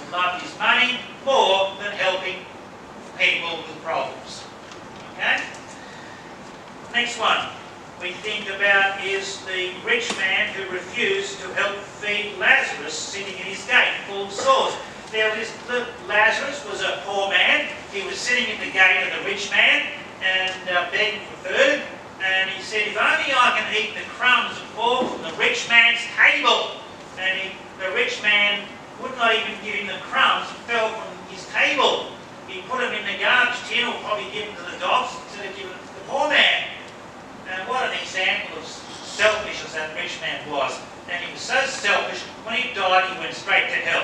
and loved his money more than helping people with problems. Okay? Next one we think about is the rich man who refused to help feed Lazarus sitting in his gate full of sores. Lazarus was a poor man. He was sitting in the gate of the rich man and begging for food. And he said, if only I can eat the crumbs that fall from the rich man's table. And the rich man would not even give him the crumbs that fell from his table. He put them in the garbage tin, or probably give them to the dogs instead of giving them to the poor man. And what an example of selfishness that rich man was. And he was so selfish, when he died, he went straight to hell.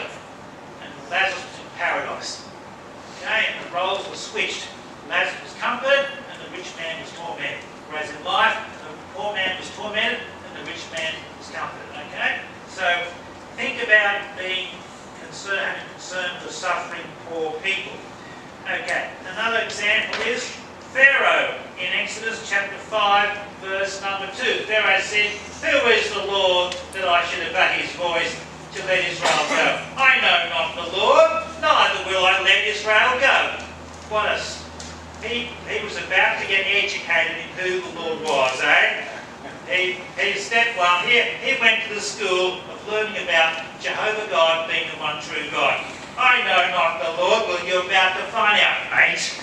And Lazarus was in paradise. Okay, and the roles were switched. Lazarus was comforted, and the rich man was tormented. Whereas in life, the poor man was tormented, and the rich man was comforted. Okay? So, think about being having concern for suffering poor people. Okay, another example is Pharaoh in Exodus chapter 5, verse number 2. Pharaoh said, who is the Lord that I should obey his voice to let Israel go? I know not the Lord, neither will I let Israel go. He was about to get educated in who the Lord was, eh? He step one, he went to the school of learning about Jehovah God being the one true God. I know not the Lord. Well, you're about to find out, mate.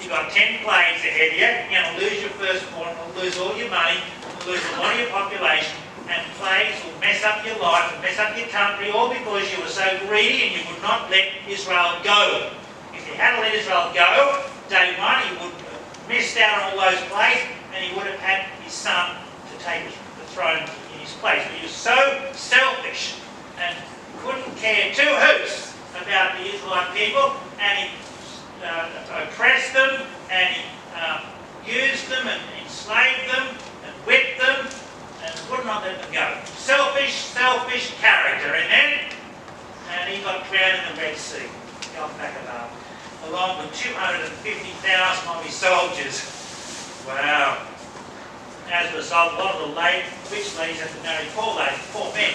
You've got 10 plagues ahead of you. You're going to lose your firstborn, you'll lose all your money, you'll lose a lot of your population, and plagues will mess up your life and mess up your country, all because you were so greedy and you would not let Israel go. If you had let Israel go, day one, he would have missed out on all those plagues, and he would have had his son to take the throne in his place. But he was so selfish and couldn't care two hoots about the Israelite people, and he oppressed them, and he used them and enslaved them and whipped them and would not let them go. Selfish character, amen? And he got drowned in the Red Sea, gone back above, along with 250,000 of his soldiers. Wow. As a result, a lot of the rich ladies had to marry poor men,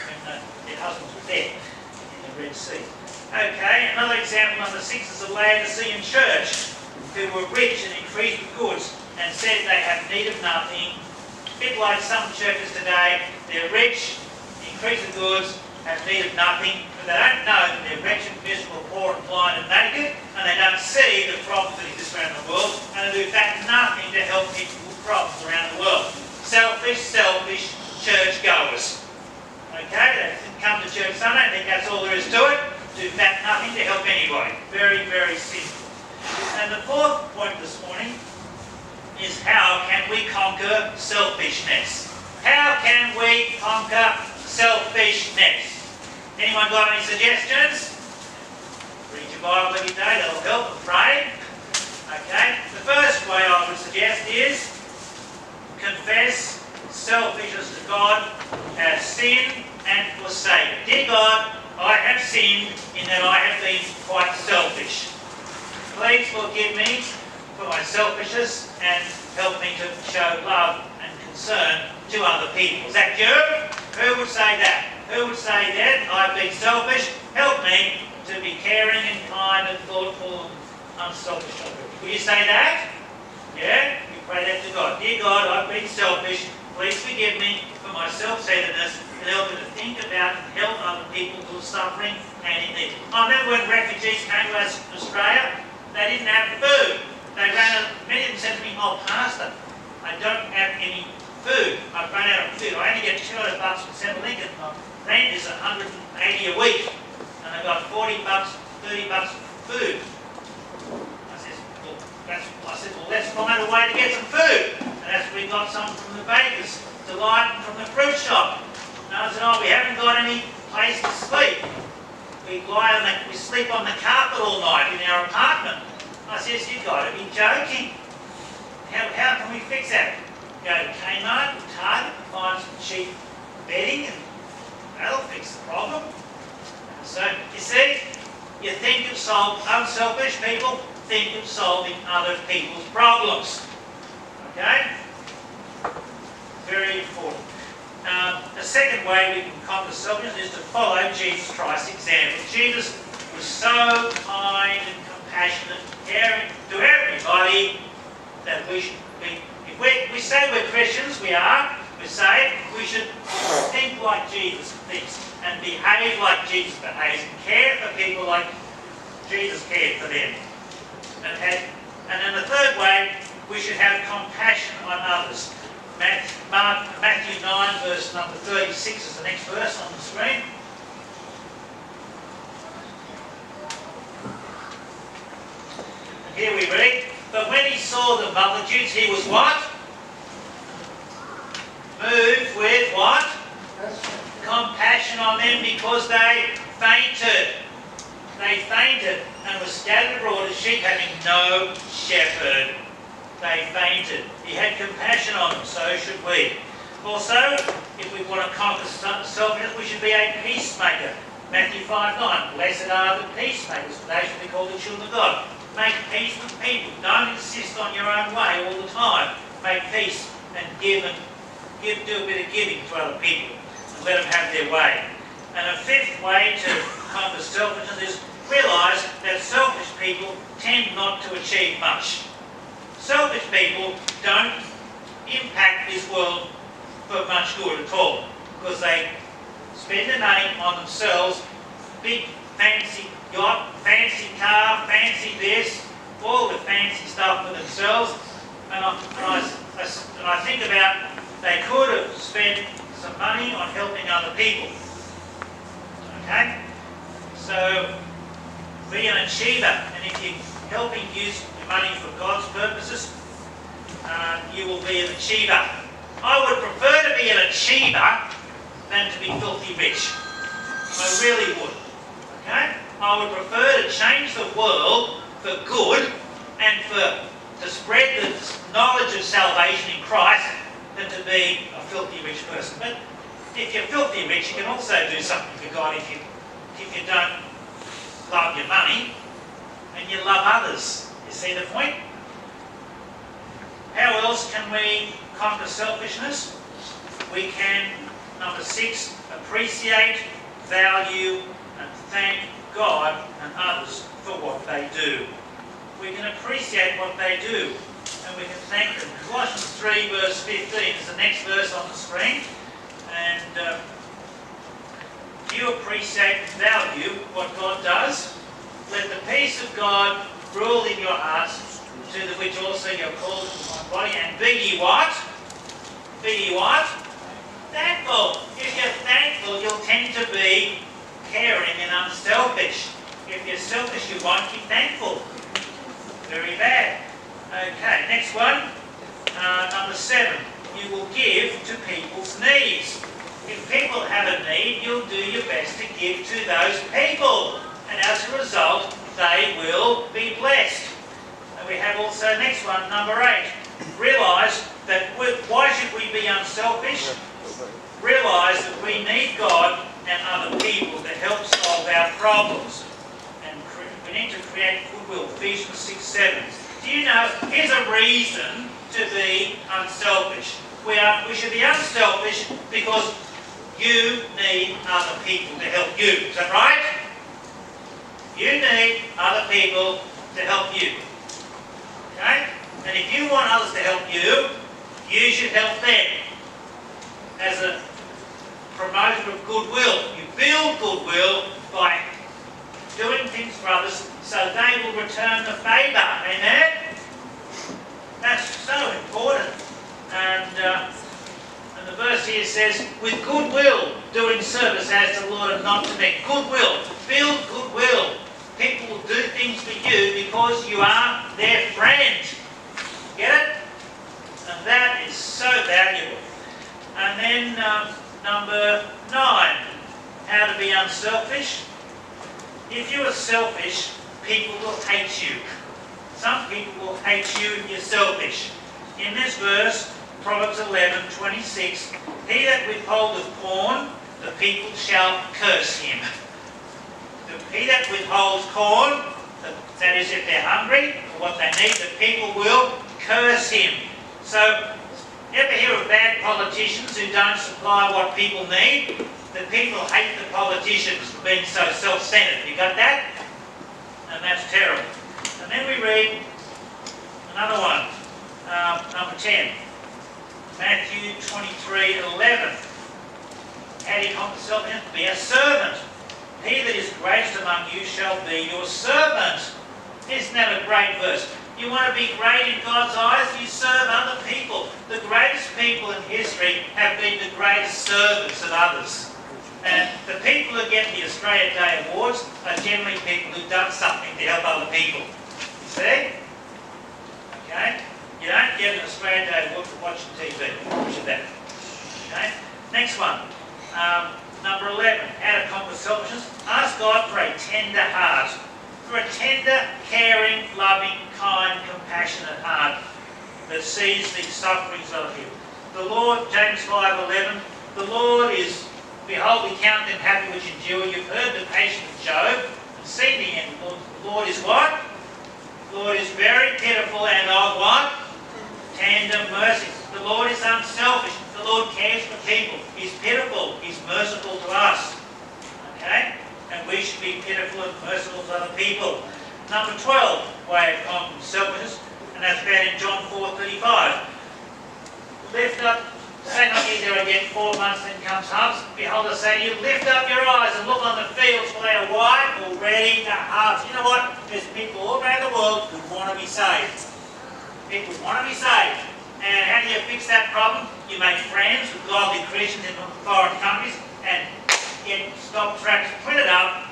when their husbands were dead in the Red Sea. Okay, another example, number 6, is the Laodicean church, who were rich and increased with goods, and said they have need of nothing. A bit like some churches today, they're rich, increase with goods, have need of nothing, but they don't know that they're wretched, miserable, poor, and blind, and naked, and they don't see the problems that exist around the world, and they do in fact nothing to help people with problems around the world. Selfish churchgoers. Okay, they come to church Sunday and think that's all there is to it. Do in fact nothing to help anybody. Very, very simple. And the fourth point this morning is, how can we conquer selfishness? How can we conquer selfishness? Anyone got any suggestions? Read your Bible every day, that'll help, and pray. Okay, the first way I would suggest is confess selfishness to God as sin and forsake it. Dear God, I have sinned in that I have been quite selfish. Please forgive me for my selfishness and help me to show love and concern to other people. Is that you? Who would say that? Who would say that? I've been selfish. Help me to be caring and kind and thoughtful and unselfish. Will you say that? Yeah? You pray that to God. Dear God, I've been selfish. Please forgive me for my self-centeredness, and help me to think about and help other people who are suffering and in need. I remember when refugees came to us in Australia, they didn't have food. They ran out, many of them said to me, oh, Pastor, I don't have any food. I've run out of food. I only get $200 from Central Lincoln. My rent is $180 a week. And I've got $40, $30 for food. I said, well, let's find a way to get some food. And that's when we got some from the bakers to light from the fruit shop. And I said, oh, we haven't got any place to sleep. We sleep on the carpet all night in our apartment. I said, you've got to be joking. How can we fix that? Go to Kmart, Target, find some cheap bedding, and that'll fix the problem. So, you see, you think of unselfish people think of solving other people's problems. Okay? Very important. The second way we can conquer selfishness is to follow Jesus Christ's example. Jesus so kind and compassionate, caring to everybody that we should be. If we say we're Christians, we're saved, we should think like Jesus thinks and behave like Jesus behaves and care for people like Jesus cared for them. And then the third way, we should have compassion on others. Matthew 9 verse number 36 is the next verse on the screen. And here we read, but when he saw the multitudes, he was what? Moved with what? Compassion on them, because they fainted. They fainted and were scattered abroad as sheep having no shepherd. They fainted. He had compassion on them, so should we. Also, if we want to conquer selfishness, we should be a peacemaker. Matthew 5:9, blessed are the peacemakers, for they shall be called the children of God. Make peace with people. Don't insist on your own way all the time. Make peace and do a bit of giving to other people and let them have their way. And a fifth way to conquer selfishness is realise that selfish people tend not to achieve much. Selfish people don't impact this world for much good at all, because they spend their money on themselves, big fancy yacht, fancy car, fancy this, all the fancy stuff for themselves. And I think about, they could have spent some money on helping other people. Okay? So, be an achiever, and if you're helping use your money for God's purposes, you will be an achiever. I would prefer to be an achiever than to be filthy rich. I really would. Okay? I would prefer to change the world for good and to spread the knowledge of salvation in Christ than to be a filthy rich person. But if you're filthy rich, you can also do something for God if you don't love your money and you love others. You see the point? How else can we conquer selfishness? We can, number 6, appreciate, value and thank God and others for what they do. We can appreciate what they do and we can thank them. Colossians 3 verse 15 is the next verse on the screen. And you appreciate and value what God does. Let the peace of God rule in your hearts, to the which also you're called in one body. And be ye what? Be ye what? Thankful. If you're thankful, you'll tend to be caring and unselfish. If you're selfish, you won't be thankful. Very bad. Okay, next one. Number 7. You will give to people's needs. If people have a need, you'll do your best to give to those people. And as a result, they will be blessed. And we have also next one, number 8. Realise that why should we be unselfish? Realise that we need God and other people to help solve our problems. And we need to create goodwill. Ephesians 6:7. Do you know, here's a reason to be unselfish. We should be unselfish because you need other people to help you. Is that right? You need other people to help you. Okay? And if you want others to help you, you should help them. As a promoter of goodwill. You build goodwill by doing things for others so they will return the favour. Amen? That's so important. And the verse here says, with goodwill, doing service as the Lord and not to men. Goodwill. Build goodwill. People will do things for you because you are their friend. Get it? And that is so valuable. And then number 9, how to be unselfish. If you are selfish, people will hate you. Some people will hate you if you're selfish. In this verse, Proverbs 11:26, he that withholdeth corn, the people shall curse him. He that withholds corn, that is if they're hungry for what they need, the people will curse him. So, ever hear of bad politicians who don't supply what people need? The people hate the politicians for being so self-centered. You got that? that's terrible. And then we read another one, number 10. Matthew 23:11. How do you conquer selfishness? Be a servant. He that is greatest among you shall be your servant. Isn't that a great verse? You want to be great in God's eyes? You serve other people. The greatest people in history have been the greatest servants of others. And the people who get the Australia Day Awards are generally people who've done something to help other people. You see? Okay? You don't get an Australia Day Award for watching TV. Which is that? Okay? Next one. Number 11. How to conquer selfishness. Ask God for a tender heart. For a tender, caring, loving, kind, compassionate heart that sees the sufferings of other people. The Lord, James 5:11, the Lord is, behold, we count them happy which endure. You've heard the patience of Job and seen the end. The Lord is what? The Lord is very pitiful and of what? Tender mercy. The Lord is unselfish. The Lord cares for people. He's pitiful. He's merciful to us. Okay? And we should be pitiful and merciful to other people. Number 12, way of conquering selfishness, and that's found in John 4:35. Lift up, say not ye there again 4 months, then comes harvest. Behold, I say to you, lift up your eyes and look on the fields, for they are white, already to harvest. You know what? There's people all around the world who want to be saved. People want to be saved. And how do you fix that problem? You make friends with godly Christians in foreign countries and get stop tracts printed up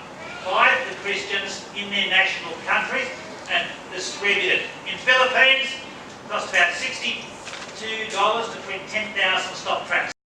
by the Christians in their national countries and distributed. In Philippines, it costs about $62 to print 10,000 stop tracts.